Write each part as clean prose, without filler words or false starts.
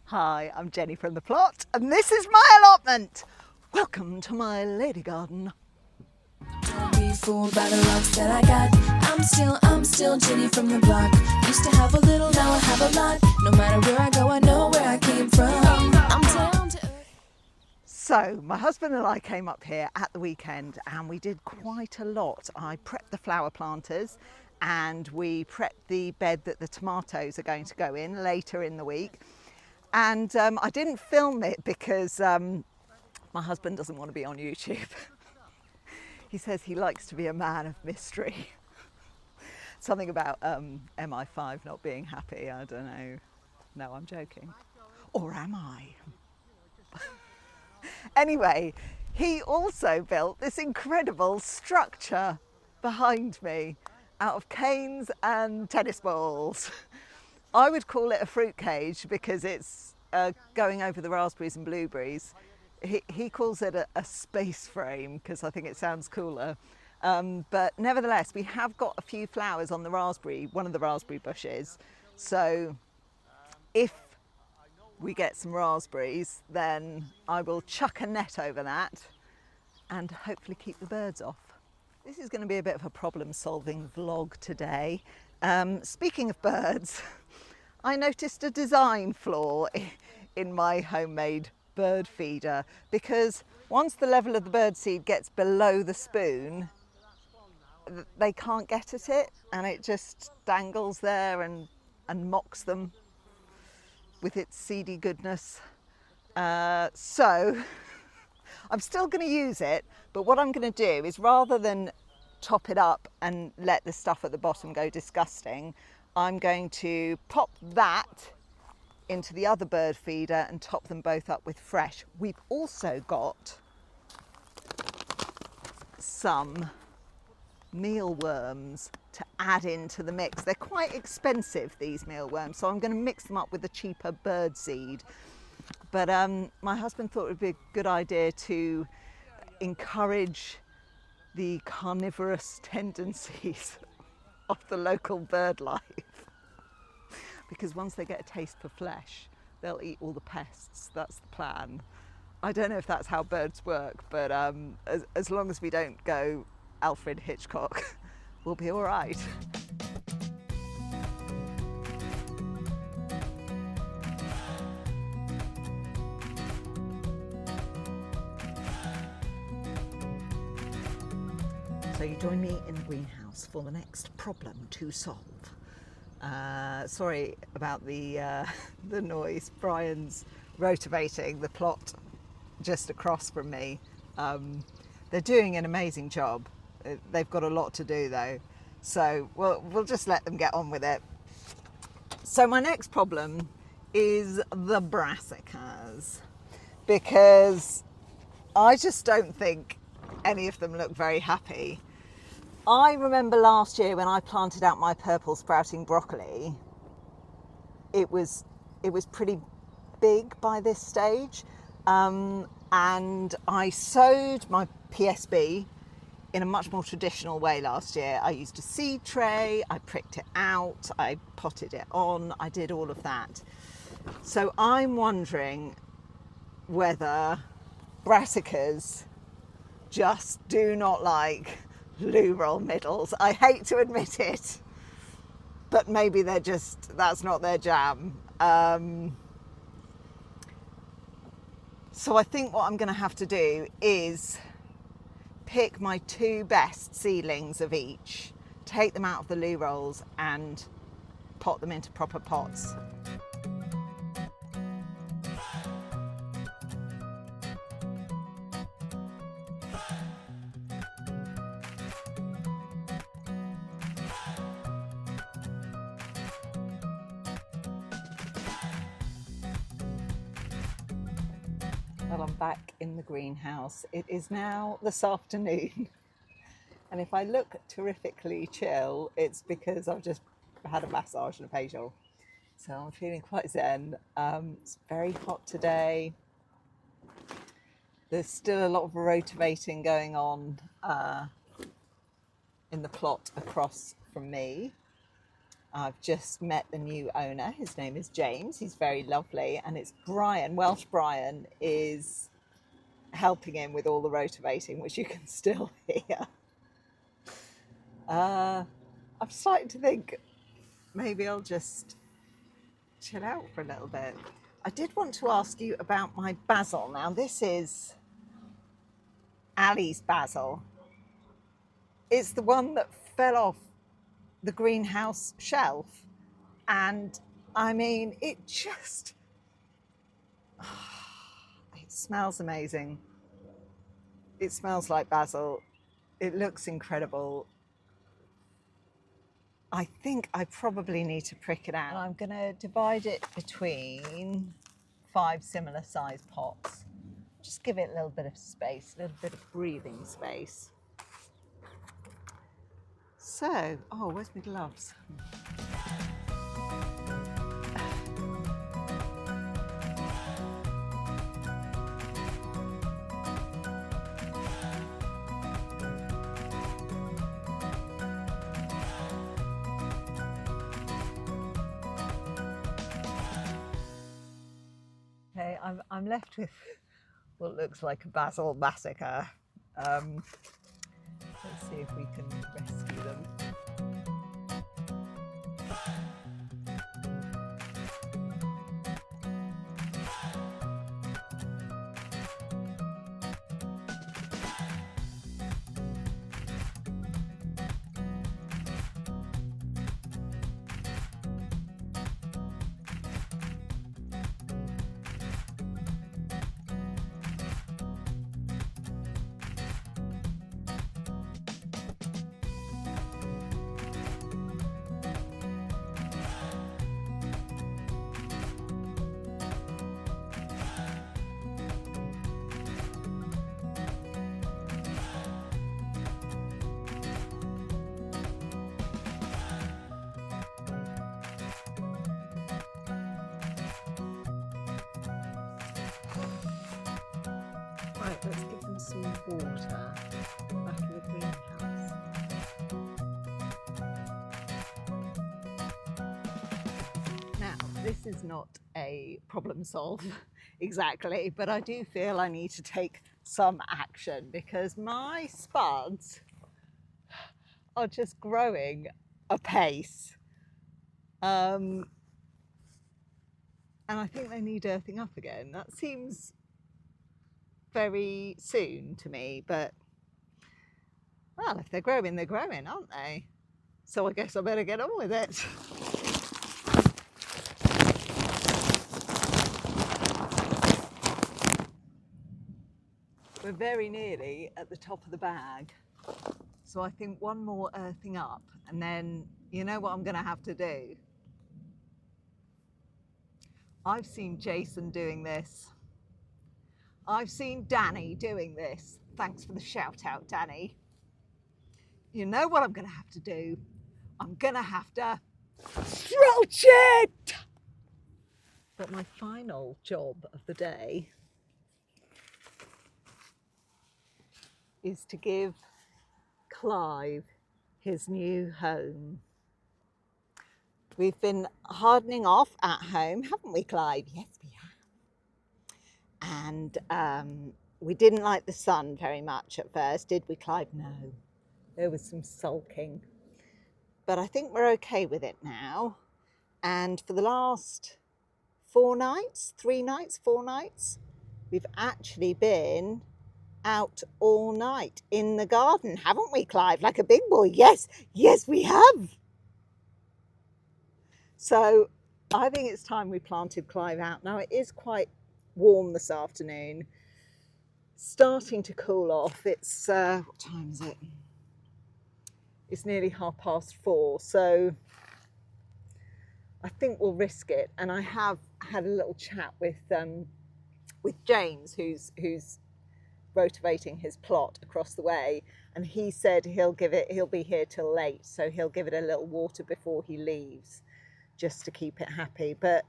Hi, I'm Jenny from the plot, and this is my allotment. Welcome to my lady garden. Don't be fooled by the rocks that I got. I'm still Jenny from the block. Used to have a little, now I have a lot. No matter where I go, I know where I came from. I'm down to earth. So, my husband and I came up here at the weekend and we did quite a lot. I prepped the flower planters and we prepped the bed that the tomatoes are going to go in later in the week. And I didn't film it because my husband doesn't want to be on YouTube. He says he likes to be a man of mystery. Something about MI5 not being happy, I don't know. No, I'm joking. Or am I? Anyway, he also built this incredible structure behind me out of canes and tennis balls. I would call it a fruit cage because it's going over the raspberries and blueberries. He calls it a space frame because I think it sounds cooler. But nevertheless, we have got a few flowers on the raspberry, one of the raspberry bushes. So if we get some raspberries, then I will chuck a net over that and hopefully keep the birds off. This is going to be a bit of a problem-solving vlog today. Speaking of birds, I noticed a design flaw in my homemade bird feeder because once the level of the bird seed gets below the spoon, they can't get at it and it just dangles there and mocks them with its seedy goodness. So I'm still going to use it, but what I'm going to do is rather than top it up and let the stuff at the bottom go disgusting, I'm going to pop that into the other bird feeder and top them both up with fresh. We've also got some mealworms to add into the mix. They're quite expensive, these mealworms, so I'm going to mix them up with the cheaper bird seed. But my husband thought it would be a good idea to encourage the carnivorous tendencies of the local bird life. Because once they get a taste for flesh, they'll eat all the pests. That's the plan. I don't know if that's how birds work, but as long as we don't go Alfred Hitchcock, we'll be all right. So you join me in the greenhouse for the next problem to solve. Sorry about the noise. Brian's rotavating the plot just across from me. They're doing an amazing job. They've got a lot to do though, so we'll just let them get on with it. So my next problem is the brassicas, because I just don't think any of them look very happy. I remember last year when I planted out my purple sprouting broccoli, it was pretty big by this stage, and I sowed my PSB in a much more traditional way last year. I used a seed tray, I pricked it out, I potted it on, I did all of that. So I'm wondering whether brassicas just do not like loo roll middles. I hate to admit it, but maybe that's not their jam. So I think what I'm going to have to do is pick my two best seedlings of each, take them out of the loo rolls and pot them into proper pots. Well, I'm back in the greenhouse. It is now this afternoon. And if I look terrifically chill, it's because I've just had a massage and a facial. So I'm feeling quite zen. It's very hot today. There's still a lot of rotavating going on in the plot across from me. I've just met the new owner. His name is James. He's very lovely. And it's Brian, Welsh Brian, is helping him with all the rotivating, which you can still hear. I'm starting to think maybe I'll just chill out for a little bit. I did want to ask you about my basil. Now, this is Ali's basil. It's the one that fell off the greenhouse shelf, and I mean, it smells amazing. It smells like basil. It looks incredible. I think I probably need to prick it out. And I'm going to divide it between 5 similar sized pots. Just give it a little bit of space, a little bit of breathing space. So, oh, where's my gloves? Okay, I'm left with what looks like a basil massacre. Let's see if we can rescue them. Right, let's give them some water back in the greenhouse. Now, this is not a problem solve exactly, but I do feel I need to take some action because my spuds are just growing apace. And I think they need earthing up again. That seems very soon to me, but well, if they're growing, aren't they? So I guess I better get on with it. We're very nearly at the top of the bag, so I think one more earthing up, and then you know what I'm going to have to do? I've seen Jason doing this. I've seen Danny doing this. Thanks for the shout out, Danny. You know what I'm going to have to do? I'm going to have to stroach it! But my final job of the day is to give Clive his new home. We've been hardening off at home, haven't we, Clive? Yes, we have. And we didn't like the sun very much at first, did we, Clive? No, there was some sulking. But I think we're okay with it now. And for the last 4 nights, we've actually been out all night in the garden, haven't we, Clive? Like a big boy. Yes, we have. So I think it's time we planted Clive out. Now it is quite warm this afternoon, starting to cool off. It's what time is it? It's nearly 4:30, so I think we'll risk it. And I have had a little chat with James, who's rotivating his plot across the way, and he said he'll be here till late, so he'll give it a little water before he leaves, just to keep it happy. But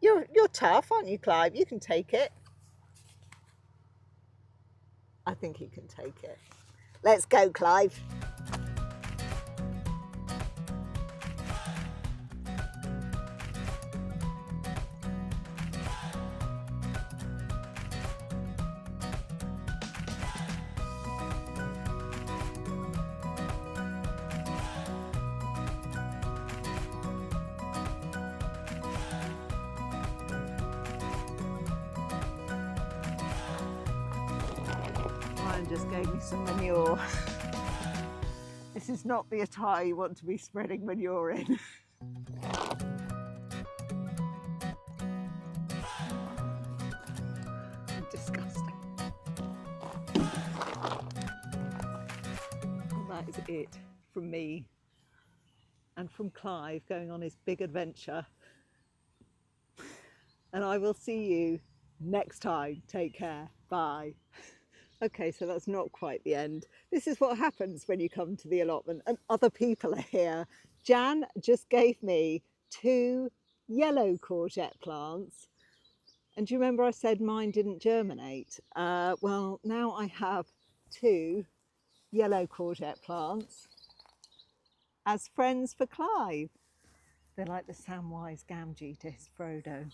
you're tough, aren't you, Clive? You can take it. I think he can take it. Let's go, Clive. Jan just gave me some manure. This is not the attire you want to be spreading manure in. Disgusting. And that is it from me and from Clive going on his big adventure. And I will see you next time. Take care. Bye. Okay, so that's not quite the end. This is what happens when you come to the allotment and other people are here. Jan just gave me 2 yellow courgette plants. And do you remember I said mine didn't germinate? Well, now I have 2 yellow courgette plants as friends for Clive. They're like the Samwise Gamgee to his Frodo.